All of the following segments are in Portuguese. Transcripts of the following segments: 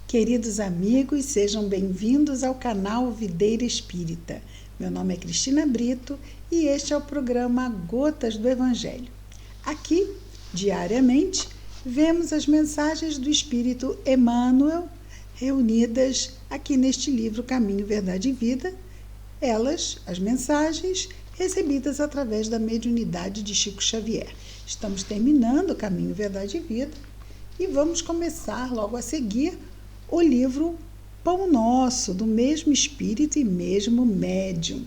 Queridos amigos, sejam bem-vindos ao canal Videira Espírita. Meu nome é Cristina Brito e este é o programa Gotas do Evangelho. Aqui, diariamente, vemos as mensagens do Espírito Emmanuel reunidas aqui neste livro Caminho, Verdade e Vida. Elas, as mensagens, recebidas através da mediunidade de Chico Xavier. Estamos terminando o Caminho, Verdade e Vida e vamos começar logo a seguir o livro Pão Nosso, do mesmo espírito e mesmo médium.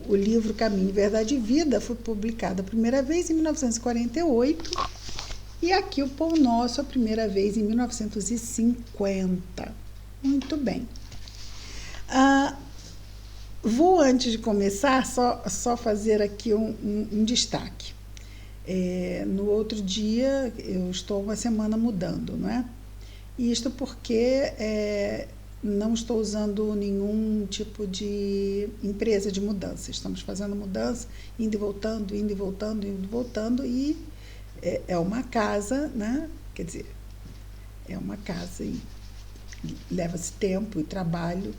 O livro Caminho, Verdade e Vida foi publicado a primeira vez em 1948 e aqui o Pão Nosso a primeira vez em 1950. Muito bem. Vou, antes de começar, só fazer aqui um destaque. No outro dia, eu estou uma semana mudando, não é? Isto porque não estou usando nenhum tipo de empresa de mudança. Estamos fazendo mudança, indo e voltando, indo e voltando, indo e voltando, e é uma casa, né? Quer dizer, é uma casa e leva-se tempo e trabalho,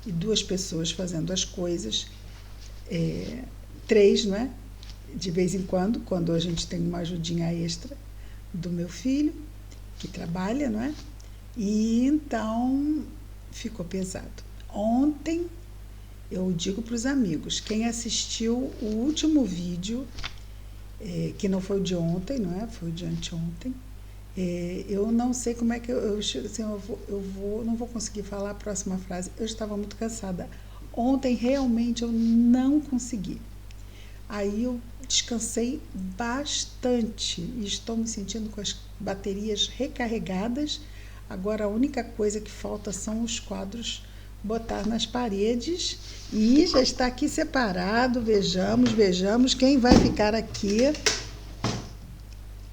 e duas pessoas fazendo as coisas, três, não é? De vez em quando a gente tem uma ajudinha extra do meu filho, que trabalha, não é? E então ficou pesado. Ontem, eu digo para os amigos, quem assistiu o último vídeo, que não foi o de ontem, não é? Foi o de anteontem, eu não sei como é que não vou conseguir falar a próxima frase. Eu estava muito cansada. Ontem, realmente, eu não consegui. Aí eu descansei bastante e estou me sentindo com as baterias recarregadas. Agora a única coisa que falta são os quadros botar nas paredes e já está aqui separado. Vejamos quem vai ficar aqui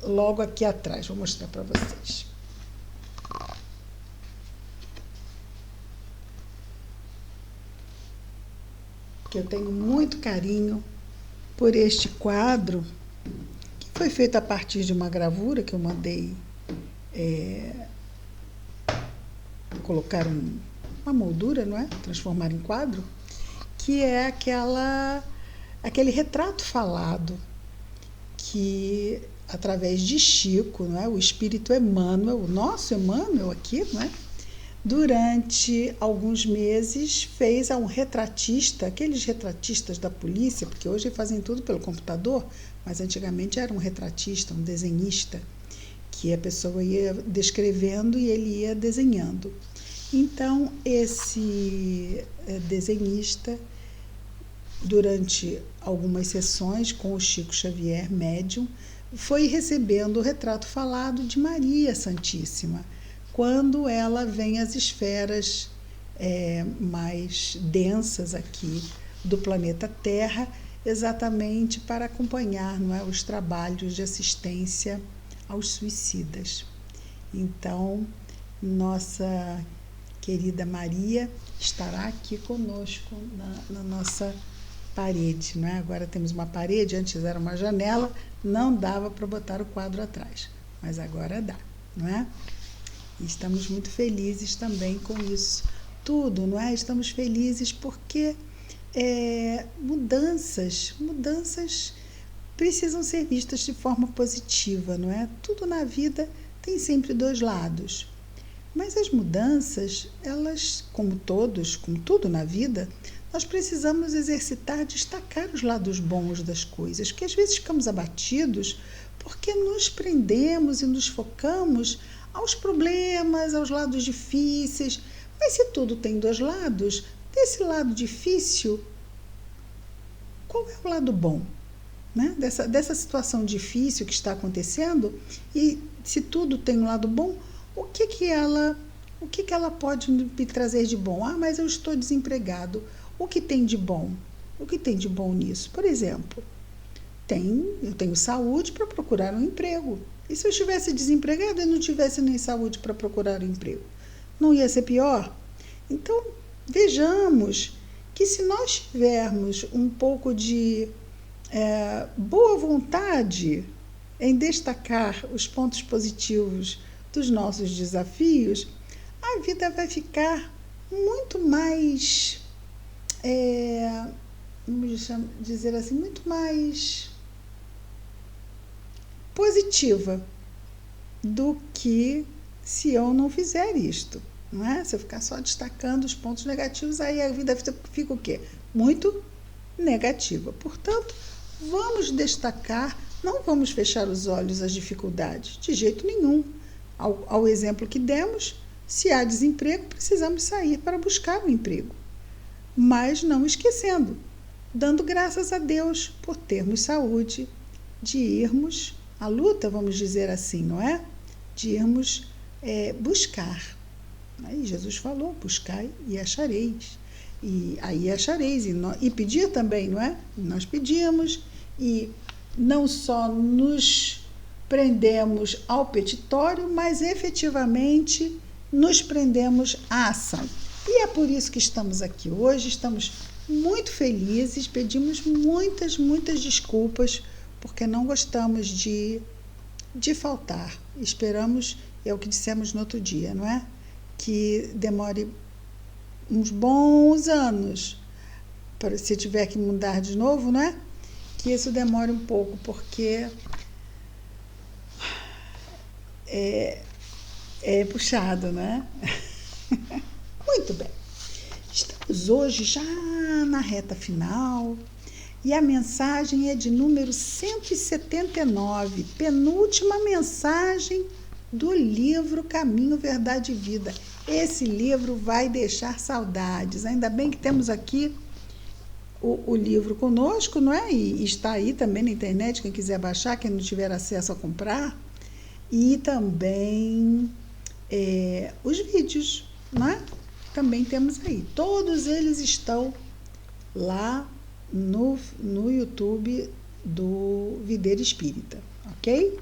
logo aqui atrás. Vou mostrar para vocês. Que eu tenho muito carinho por este quadro, que foi feito a partir de uma gravura que eu mandei colocar uma moldura, não é? Transformar em quadro, que é aquele retrato falado que, através de Chico, não é? O espírito Emmanuel, o nosso Emmanuel aqui, não é? Durante alguns meses fez a um retratista, aqueles retratistas da polícia, porque hoje fazem tudo pelo computador, mas antigamente era um retratista, um desenhista, que a pessoa ia descrevendo e ele ia desenhando. Então, esse desenhista, durante algumas sessões com o Chico Xavier, médium, foi recebendo o retrato falado de Maria Santíssima, quando ela vem às esferas mais densas aqui do planeta Terra, exatamente para acompanhar, não é, os trabalhos de assistência aos suicidas. Então, nossa querida Maria estará aqui conosco na nossa parede, não é? Agora temos uma parede, antes era uma janela, não dava para botar o quadro atrás, mas agora dá, não é? E estamos muito felizes também com isso tudo, não é? Estamos felizes porque mudanças precisam ser vistas de forma positiva, não é? Tudo na vida tem sempre dois lados. Mas as mudanças, elas, como tudo na vida, nós precisamos exercitar, destacar os lados bons das coisas, porque às vezes ficamos abatidos porque nos prendemos e nos focamos aos problemas, aos lados difíceis. Mas se tudo tem dois lados, desse lado difícil, qual é o lado bom, né? Dessa situação difícil que está acontecendo, e se tudo tem um lado bom, o que ela pode me trazer de bom? Mas eu estou desempregado. O que tem de bom? O que tem de bom nisso? Por exemplo, eu tenho saúde para procurar um emprego. E se eu estivesse desempregado e não tivesse nem saúde para procurar um emprego? Não ia ser pior? Então, vejamos que se nós tivermos um pouco de boa vontade em destacar os pontos positivos dos nossos desafios, a vida vai ficar muito mais, vamos dizer assim, muito mais positiva do que se eu não fizer isto, não é? Se eu ficar só destacando os pontos negativos, aí a vida fica o quê? Muito negativa. Portanto, vamos destacar, não vamos fechar os olhos às dificuldades, de jeito nenhum. Ao exemplo que demos, se há desemprego, precisamos sair para buscar um emprego. Mas não esquecendo, dando graças a Deus por termos saúde, de irmos à luta, vamos dizer assim, não é? De irmos buscar. Aí Jesus falou, buscai e achareis. E aí achareis. E pedir também, não é? Nós pedimos e não só nos prendemos ao petitório, mas efetivamente nos prendemos à ação. E é por isso que estamos aqui hoje, estamos muito felizes, pedimos muitas desculpas, porque não gostamos de faltar. Esperamos, é o que dissemos no outro dia, não é? Que demore uns bons anos, se tiver que mudar de novo, não é? Que isso demore um pouco, porque é puxado, né? Muito bem. Estamos hoje já na reta final e a mensagem é de número 179, penúltima mensagem do livro Caminho, Verdade e Vida. Esse livro vai deixar saudades. Ainda bem que temos aqui o livro conosco, não é? E está aí também na internet, quem quiser baixar, quem não tiver acesso a comprar. E também os vídeos, não é? Também temos aí. Todos eles estão lá no YouTube do Videira Espírita, ok?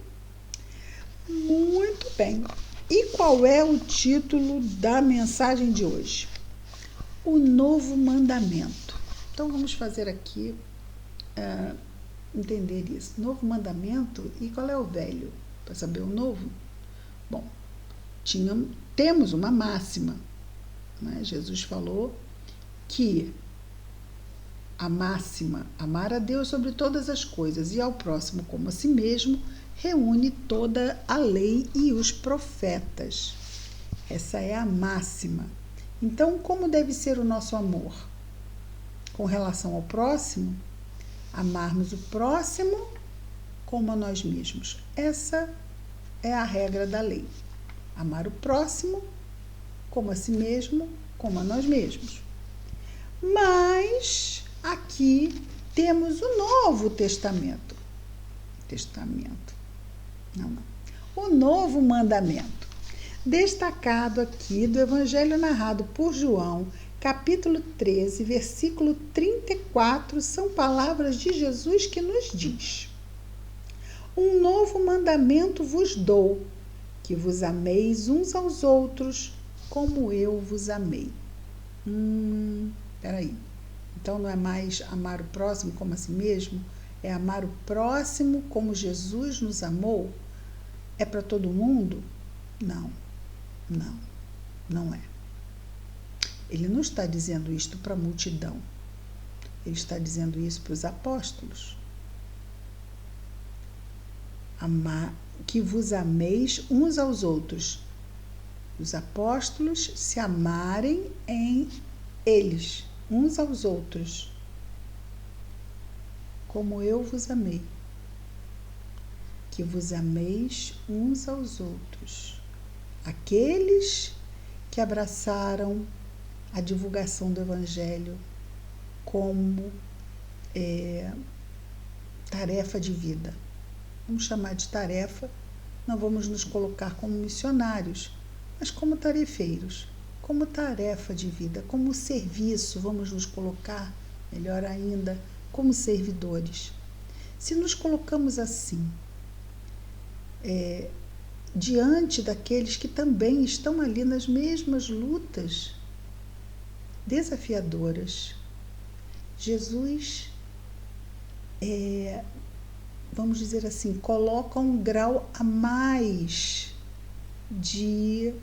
Muito bem. E qual é o título da mensagem de hoje? O novo mandamento. Então, vamos fazer aqui, entender isso. Novo mandamento, e qual é o velho? Para saber o novo? Bom, temos uma máxima, né? Jesus falou que a máxima, amar a Deus sobre todas as coisas e ao próximo como a si mesmo, reúne toda a lei e os profetas. Essa é a máxima. Então, como deve ser o nosso amor? Com relação ao próximo, amarmos o próximo como a nós mesmos. Essa é a regra da lei. Amar o próximo como a si mesmo, como a nós mesmos. Mas aqui temos o Novo Testamento. O Novo Mandamento. Destacado aqui do Evangelho narrado por João, capítulo 13, versículo 34, são palavras de Jesus que nos diz: um novo mandamento vos dou, que vos ameis uns aos outros, como eu vos amei. Peraí. Então não é mais amar o próximo como a si mesmo? É amar o próximo como Jesus nos amou? É para todo mundo? Não é. Ele não está dizendo isto para a multidão. Ele está dizendo isso para os apóstolos. Que vos ameis uns aos outros. Os apóstolos se amarem em eles, uns aos outros, como eu vos amei. Que vos ameis uns aos outros. Aqueles que abraçaram a divulgação do Evangelho como tarefa de vida. Vamos chamar de tarefa, não vamos nos colocar como missionários, mas como tarefeiros, como tarefa de vida, como serviço, vamos nos colocar, melhor ainda, como servidores. Se nos colocamos assim, diante daqueles que também estão ali nas mesmas lutas desafiadoras, Jesus, vamos dizer assim, coloca um grau a mais de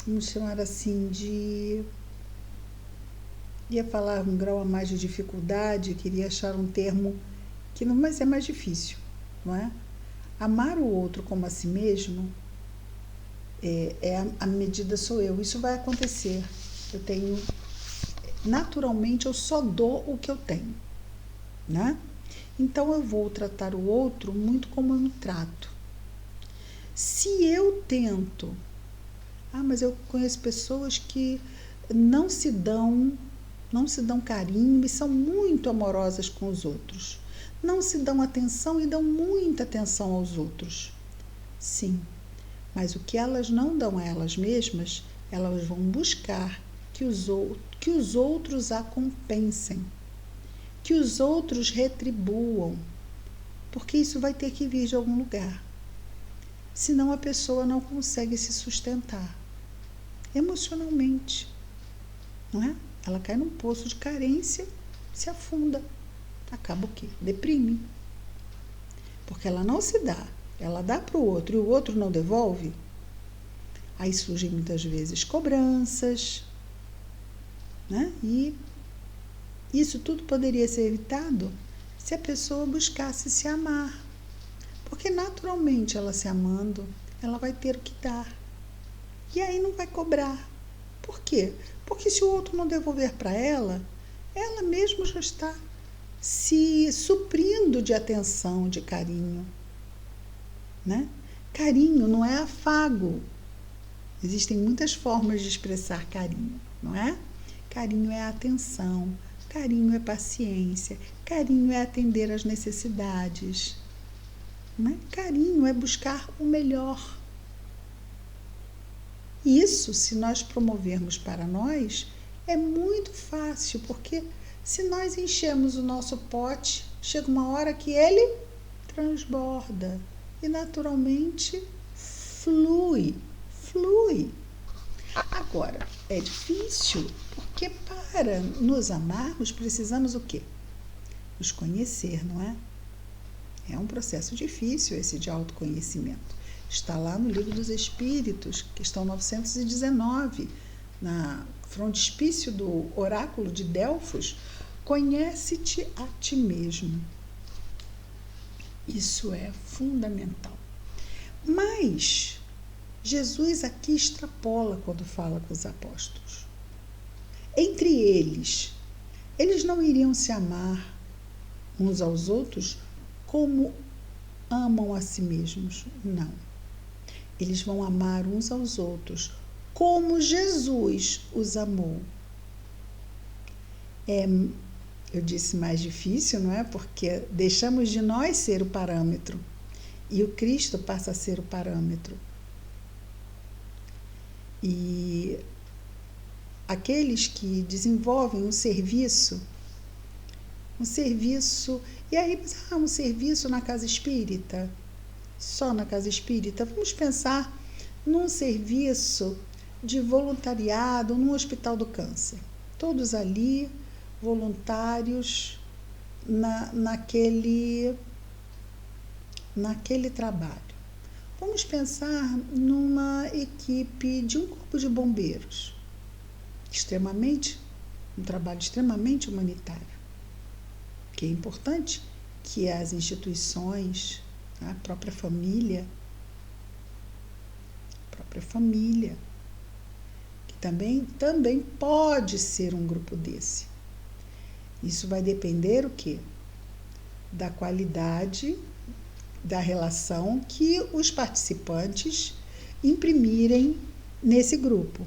vamos chamar assim, ia falar um grau a mais de dificuldade, queria achar um termo que não, mas é mais difícil, não é? Amar o outro como a si mesmo, a medida sou eu. Isso vai acontecer. Eu tenho, naturalmente, eu só dou o que eu tenho, né? Então eu vou tratar o outro muito como eu me trato. Se eu tento, mas eu conheço pessoas que não se dão carinho e são muito amorosas com os outros. Não se dão atenção e dão muita atenção aos outros. Sim, mas o que elas não dão a elas mesmas, elas vão buscar que os outros a compensem, que os outros retribuam, porque isso vai ter que vir de algum lugar. Senão a pessoa não consegue se sustentar emocionalmente, não é? Ela cai num poço de carência, se afunda. Acaba o quê? Deprime. Porque ela não se dá. Ela dá para o outro e o outro não devolve. Aí surgem muitas vezes cobranças, né? E isso tudo poderia ser evitado se a pessoa buscasse se amar. Porque naturalmente ela se amando, ela vai ter o que dar. E aí não vai cobrar. Por quê? Porque se o outro não devolver para ela, ela mesma já está se suprindo de atenção, de carinho, né? Carinho não é afago. Existem muitas formas de expressar carinho, não é? Carinho é atenção, carinho é paciência, carinho é atender às necessidades, né? Carinho é buscar o melhor. Isso, se nós promovermos para nós, é muito fácil, porque se nós enchemos o nosso pote, chega uma hora que ele transborda e naturalmente flui. Agora, é difícil, porque para nos amarmos precisamos o quê? Nos conhecer, não é? É um processo difícil esse de autoconhecimento. Está lá no Livro dos Espíritos, questão 919, na frontispício do Oráculo de Delfos, conhece-te a ti mesmo. Isso é fundamental. Mas Jesus aqui extrapola quando fala com os apóstolos. Entre eles não iriam se amar uns aos outros como amam a si mesmos. Não. Eles vão amar uns aos outros como Jesus os amou. Eu disse mais difícil, não é? Porque deixamos de nós ser o parâmetro e o Cristo passa a ser o parâmetro. E aqueles que desenvolvem um serviço, e aí, um serviço na casa espírita, só na casa espírita. Vamos pensar num serviço de voluntariado num hospital do câncer. Todos ali, voluntários naquele trabalho. Vamos pensar numa equipe de um corpo de bombeiros, um trabalho extremamente humanitário, que é importante que as instituições, a própria família, que também pode ser um grupo desse. Isso vai depender o quê? Da qualidade da relação que os participantes imprimirem nesse grupo.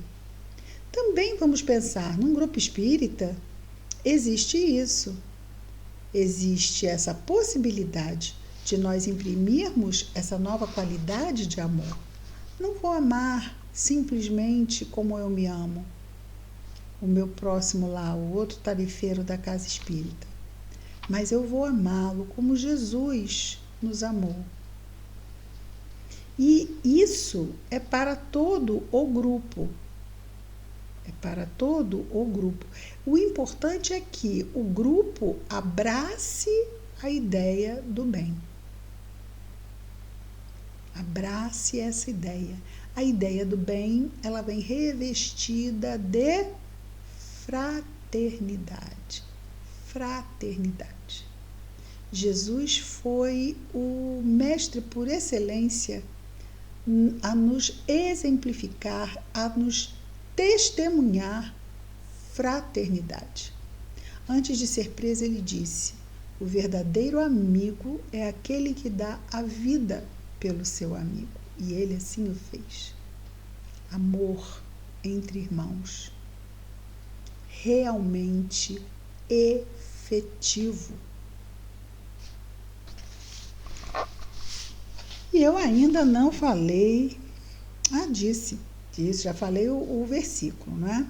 Também vamos pensar, num grupo espírita, existe isso. Existe essa possibilidade de nós imprimirmos essa nova qualidade de amor. Não vou amar simplesmente como eu me amo, o meu próximo lá, o outro tarefeiro da casa espírita, mas eu vou amá-lo como Jesus nos amou. E isso é para todo o grupo. O importante é que o grupo abrace a ideia do bem. Abrace essa ideia. A ideia do bem, ela vem revestida de fraternidade. Fraternidade. Jesus foi o mestre por excelência a nos exemplificar, a nos testemunhar fraternidade. Antes de ser preso, ele disse: o verdadeiro amigo é aquele que dá a vida pelo seu amigo. E ele assim o fez. Amor entre irmãos. Realmente efetivo. E eu ainda não falei, disse, já falei o versículo, não é?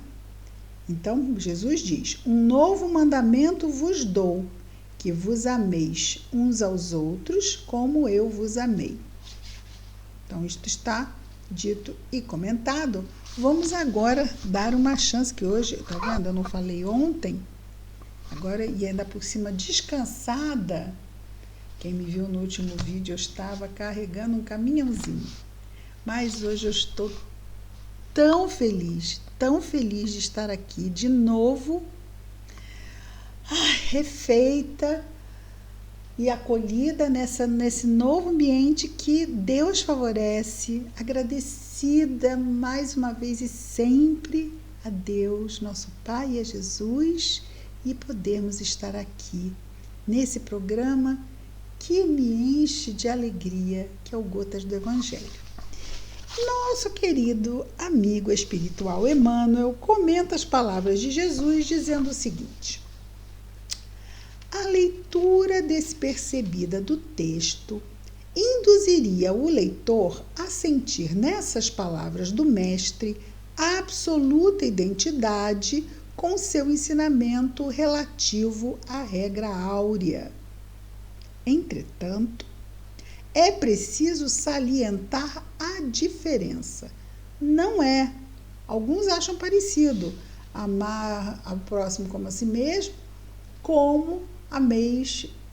Então, Jesus diz: um novo mandamento vos dou, que vos ameis uns aos outros como eu vos amei. Então, isto está dito e comentado. Vamos agora dar uma chance, que hoje, tá vendo? Eu não falei ontem, agora, e ainda por cima descansada. Quem me viu no último vídeo, eu estava carregando um caminhãozinho. Mas hoje eu estou tão feliz de estar aqui de novo, refeita e acolhida nesse novo ambiente que Deus favorece, agradecida mais uma vez e sempre a Deus, nosso Pai e a Jesus, e podermos estar aqui nesse programa que me enche de alegria, que é o Gotas do Evangelho. Nosso querido amigo espiritual Emmanuel comenta as palavras de Jesus dizendo o seguinte: a leitura despercebida do texto induziria o leitor a sentir nessas palavras do Mestre absoluta identidade com seu ensinamento relativo à regra áurea. Entretanto, é preciso salientar a diferença. Não é. Alguns acham parecido. Amar ao próximo como a si mesmo, como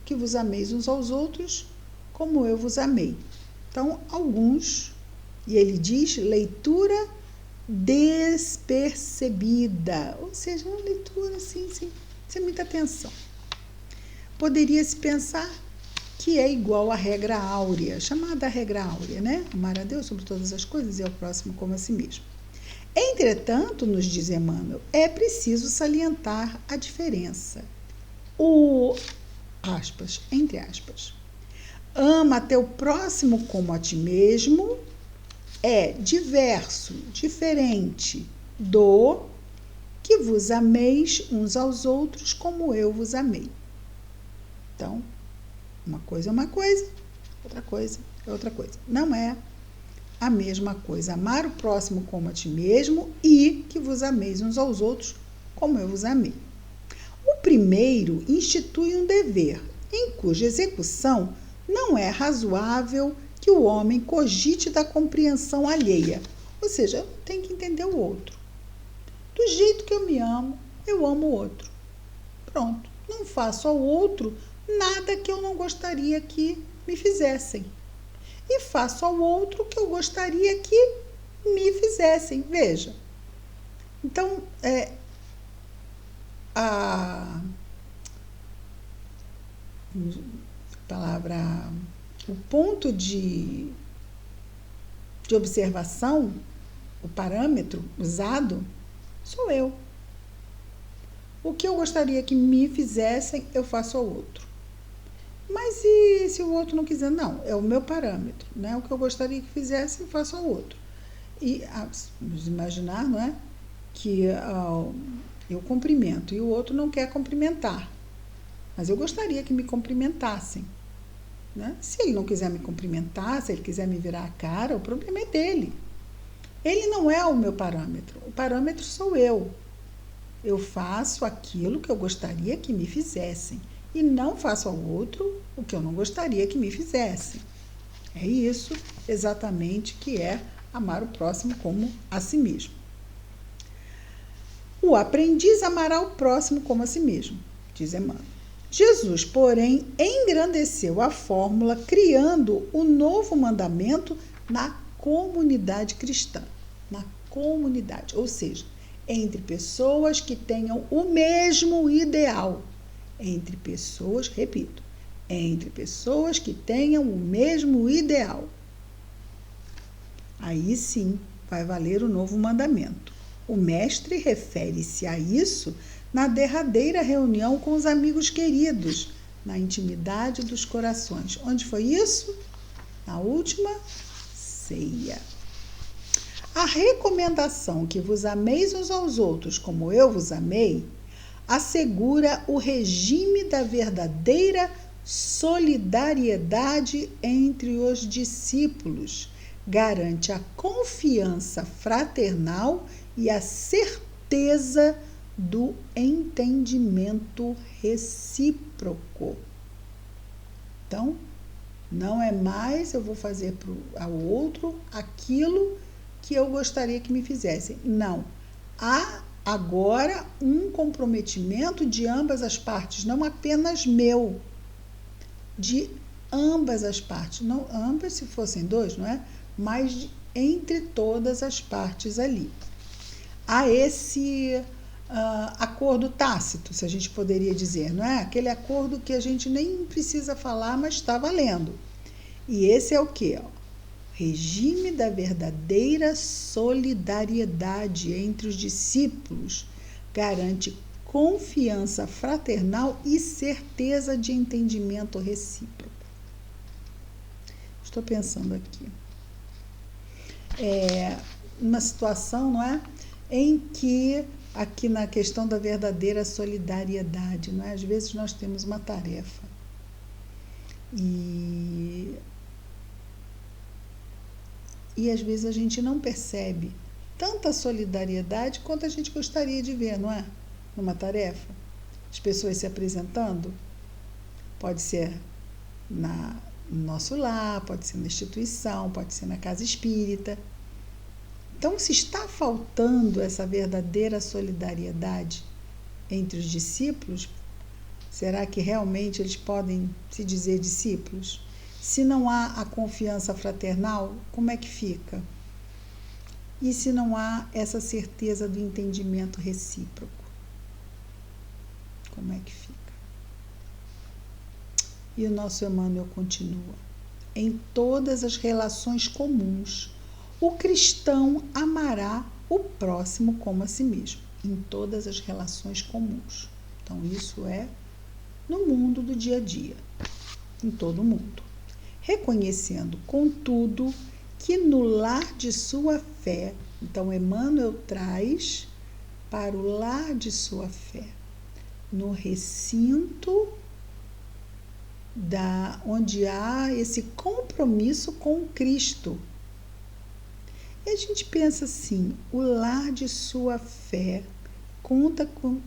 que vos ameis uns aos outros, como eu vos amei. Então, alguns, e ele diz, leitura despercebida, ou seja, uma leitura assim, sem muita atenção. Poderia-se pensar que é igual à regra áurea, chamada regra áurea, né? Amar a Deus sobre todas as coisas e ao próximo como a si mesmo. Entretanto, nos diz Emmanuel, é preciso salientar a diferença. Entre aspas, ama teu próximo como a ti mesmo é diverso, diferente do que vos ameis uns aos outros como eu vos amei. Então, uma coisa é uma coisa, outra coisa é outra coisa. Não é a mesma coisa amar o próximo como a ti mesmo e que vos ameis uns aos outros como eu vos amei. O primeiro institui um dever, em cuja execução não é razoável que o homem cogite da compreensão alheia. Ou seja, eu tenho que entender o outro. Do jeito que eu me amo, eu amo o outro. Pronto. Não faço ao outro nada que eu não gostaria que me fizessem. E faço ao outro o que eu gostaria que me fizessem. Veja. Então, o ponto de observação, o parâmetro usado, sou eu. O que eu gostaria que me fizessem, eu faço ao outro. Mas e se o outro não quiser? Não, é o meu parâmetro, né? O que eu gostaria que fizessem, eu faço ao outro. E vamos imaginar, não é? Que eu cumprimento e o outro não quer cumprimentar. Mas eu gostaria que me cumprimentassem. Né? Se ele não quiser me cumprimentar, se ele quiser me virar a cara, o problema é dele. Ele não é o meu parâmetro. O parâmetro sou eu. Eu faço aquilo que eu gostaria que me fizessem. E não faço ao outro o que eu não gostaria que me fizessem. É isso exatamente que é amar o próximo como a si mesmo. O aprendiz amará o próximo como a si mesmo, diz Emmanuel. Jesus, porém, engrandeceu a fórmula, criando o novo mandamento na comunidade cristã, na comunidade, ou seja, entre pessoas que tenham o mesmo ideal, entre pessoas, repito, entre pessoas que tenham o mesmo ideal. Aí sim vai valer o novo mandamento. O mestre refere-se a isso na derradeira reunião com os amigos queridos, na intimidade dos corações. Onde foi isso? Na última ceia. A recomendação que vos ameis uns aos outros como eu vos amei assegura o regime da verdadeira solidariedade entre os discípulos, garante a confiança fraternal e a certeza do entendimento recíproco. Então, não é mais eu vou fazer ao outro aquilo que eu gostaria que me fizessem. Não. Há agora um comprometimento de ambas as partes, não apenas meu, de ambas as partes. Não, ambas se fossem dois, não é? Mas entre todas as partes ali. Há esse acordo tácito, se a gente poderia dizer, não é? Aquele acordo que a gente nem precisa falar, mas está valendo. E esse é o quê? Regime da verdadeira solidariedade entre os discípulos, garante confiança fraternal e certeza de entendimento recíproco. Estou pensando aqui. Uma situação, não é? Em que, aqui na questão da verdadeira solidariedade, não é? Às vezes nós temos uma tarefa e às vezes a gente não percebe tanta solidariedade quanto a gente gostaria de ver, não é? Numa tarefa. As pessoas se apresentando, pode ser no nosso lar, pode ser na instituição, pode ser na casa espírita. Então, se está faltando essa verdadeira solidariedade entre os discípulos, será que realmente eles podem se dizer discípulos? Se não há a confiança fraternal, como é que fica? E se não há essa certeza do entendimento recíproco, como é que fica? E o nosso Emmanuel continua. Em todas as relações comuns, o cristão amará o próximo como a si mesmo. Em todas as relações comuns. Então, isso é no mundo do dia a dia, em todo o mundo. Reconhecendo, contudo, que no lar de sua fé, então Emmanuel traz para o lar de sua fé, no recinto onde há esse compromisso com Cristo. E a gente pensa assim, o lar de sua fé conta com...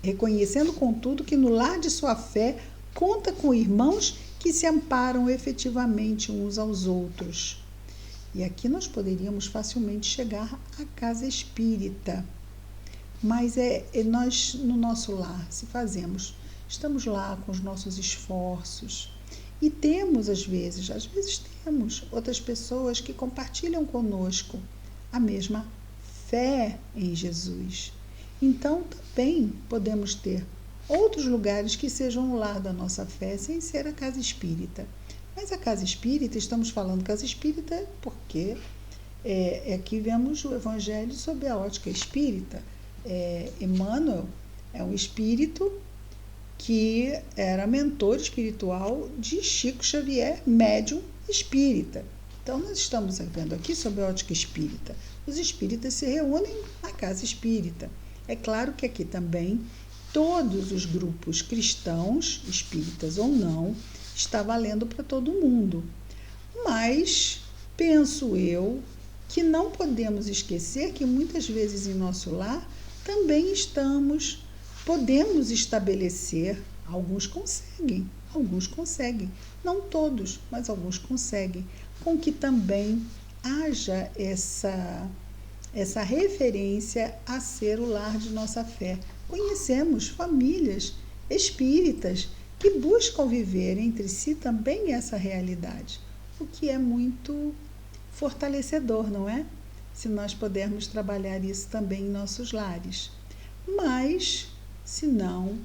Reconhecendo, contudo, que no lar de sua fé conta com irmãos que se amparam efetivamente uns aos outros. E aqui nós poderíamos facilmente chegar à casa espírita. Mas nós, no nosso lar, se fazemos, estamos lá com os nossos esforços. E temos, às vezes temos outras pessoas que compartilham conosco a mesma fé em Jesus. Então, também podemos ter outros lugares que sejam o lar da nossa fé, sem ser a casa espírita. Mas a casa espírita, estamos falando casa espírita porque aqui vemos o Evangelho sob a ótica espírita. Emmanuel é um espírito que era mentor espiritual de Chico Xavier, médium espírita. Então, nós estamos vendo aqui sob a ótica espírita. Os espíritas se reúnem na casa espírita. É claro que aqui também todos os grupos cristãos, espíritas ou não, está valendo para todo mundo. Mas penso eu que não podemos esquecer que muitas vezes em nosso lar também podemos estabelecer, alguns conseguem, não todos, mas alguns conseguem, com que também haja essa referência a ser o lar de nossa fé. Conhecemos famílias espíritas que buscam viver entre si também essa realidade, o que é muito fortalecedor, não é? Se nós pudermos trabalhar isso também em nossos lares. Mas, se não,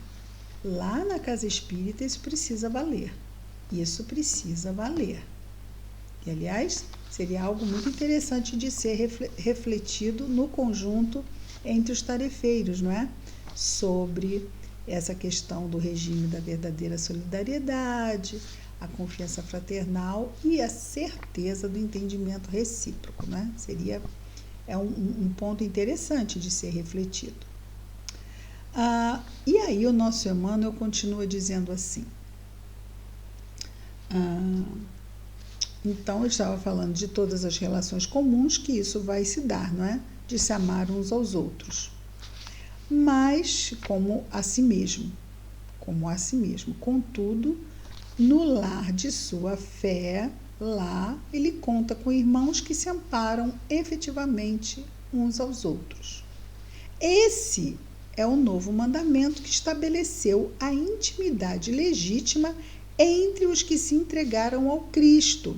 lá na casa espírita isso precisa valer. Isso precisa valer. E, aliás, seria algo muito interessante de ser refletido no conjunto entre os tarefeiros, não é? Sobre essa questão do regime da verdadeira solidariedade, a confiança fraternal e a certeza do entendimento recíproco, né? É um ponto interessante de ser refletido. E aí o nosso Emmanuel continua dizendo assim, então eu estava falando de todas as relações comuns que isso vai se dar, não é? De se amar uns aos outros, mas como a si mesmo. Contudo, no lar de sua fé, lá ele conta com irmãos que se amparam efetivamente uns aos outros. Esse é o novo mandamento que estabeleceu a intimidade legítima entre os que se entregaram ao Cristo.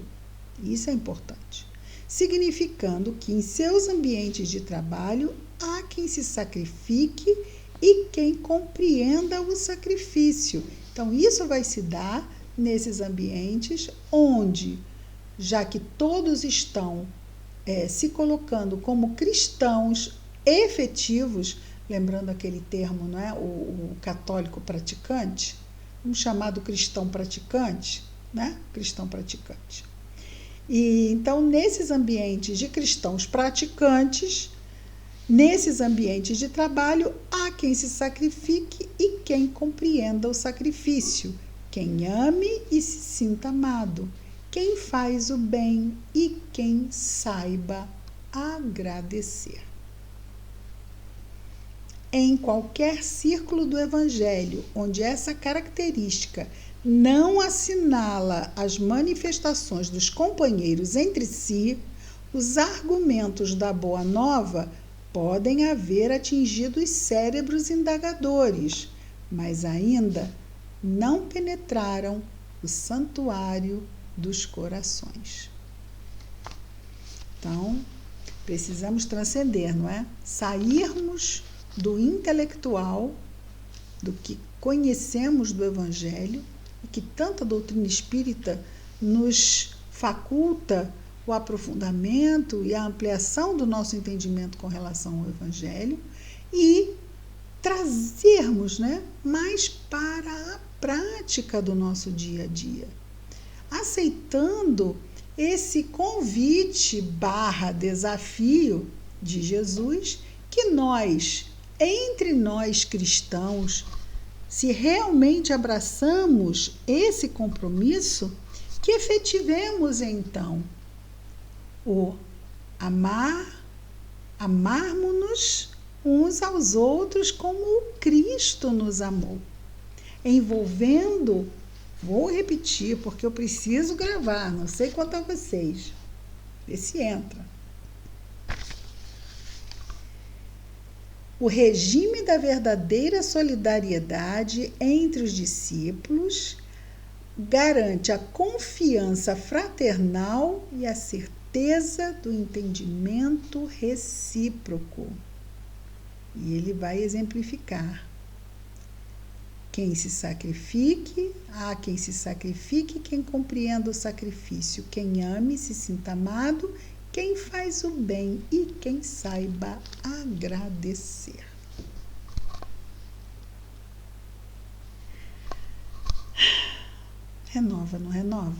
Isso é importante. Significando que em seus ambientes de trabalho há quem se sacrifique e quem compreenda o sacrifício. Então, isso vai se dar nesses ambientes onde, já que todos estão se colocando como cristãos efetivos, lembrando aquele termo, não é? O católico praticante, um chamado cristão praticante, né? Cristão praticante. E então, nesses ambientes de cristãos praticantes, nesses ambientes de trabalho, há quem se sacrifique e quem compreenda o sacrifício, quem ame e se sinta amado, quem faz o bem e quem saiba agradecer. Em qualquer círculo do Evangelho onde essa característica não assinala as manifestações dos companheiros entre si, os argumentos da Boa Nova podem haver atingido os cérebros indagadores, mas ainda não penetraram o santuário dos corações. Então, precisamos transcender, não é? Sairmos do intelectual, do que conhecemos do Evangelho, e que tanta doutrina espírita nos faculta o aprofundamento e a ampliação do nosso entendimento com relação ao Evangelho, e trazermos, né, mais para a prática do nosso dia a dia, aceitando esse convite / desafio de Jesus, que nós, entre nós cristãos, se realmente abraçamos esse compromisso, que efetivemos então o amarmos-nos uns aos outros como o Cristo nos amou, envolvendo, vou repetir porque eu preciso gravar, não sei quanto a vocês, vê se entra. O regime da verdadeira solidariedade entre os discípulos garante a confiança fraternal e a certeza do entendimento recíproco. E ele vai exemplificar. Há quem se sacrifique, quem compreenda o sacrifício, quem ame, se sinta amado, quem faz o bem e quem saiba agradecer. Renova, não renova?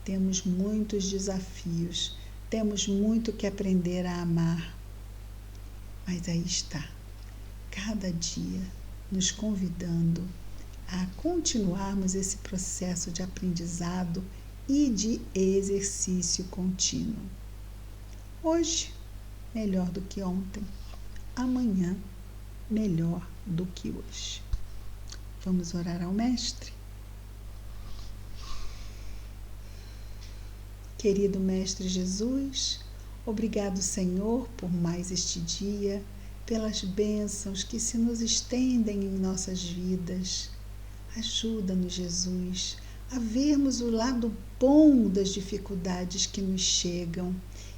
Temos muitos desafios, temos muito que aprender a amar. Mas aí está, cada dia nos convidando a continuarmos esse processo de aprendizado e de exercício contínuo. Hoje, melhor do que ontem. Amanhã, melhor do que hoje. Vamos orar ao Mestre? Querido Mestre Jesus, obrigado, Senhor, por mais este dia, pelas bênçãos que se nos estendem em nossas vidas. Ajuda-nos, Jesus, a vermos o lado bom das dificuldades que nos chegam.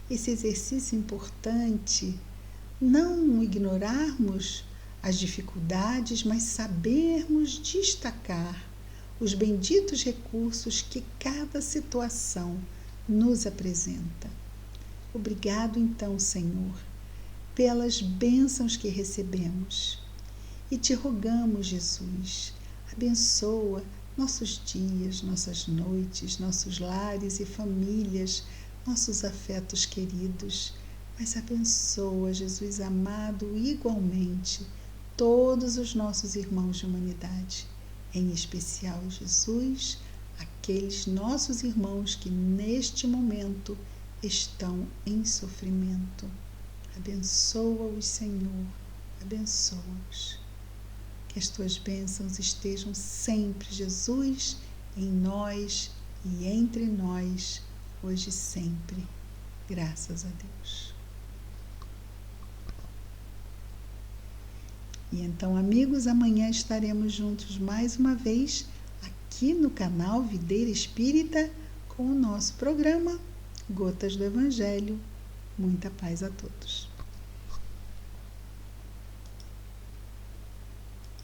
Esse exercício importante, não ignorarmos as dificuldades, mas sabermos destacar os benditos recursos que cada situação nos apresenta. Obrigado, então, Senhor, pelas bênçãos que recebemos. E te rogamos, Jesus, abençoa nossos dias, nossas noites, nossos lares e famílias, nossos afetos queridos. Mas abençoa, Jesus amado, igualmente, todos os nossos irmãos de humanidade. Em especial, Jesus, aqueles nossos irmãos que neste momento estão em sofrimento. Abençoa-os, Senhor, abençoa-os. Que as tuas bênçãos estejam sempre, Jesus, em nós e entre nós, hoje e sempre. Graças a Deus. E então, amigos, amanhã estaremos juntos mais uma vez aqui no canal Videira Espírita com o nosso programa Gotas do Evangelho. Muita paz a todos.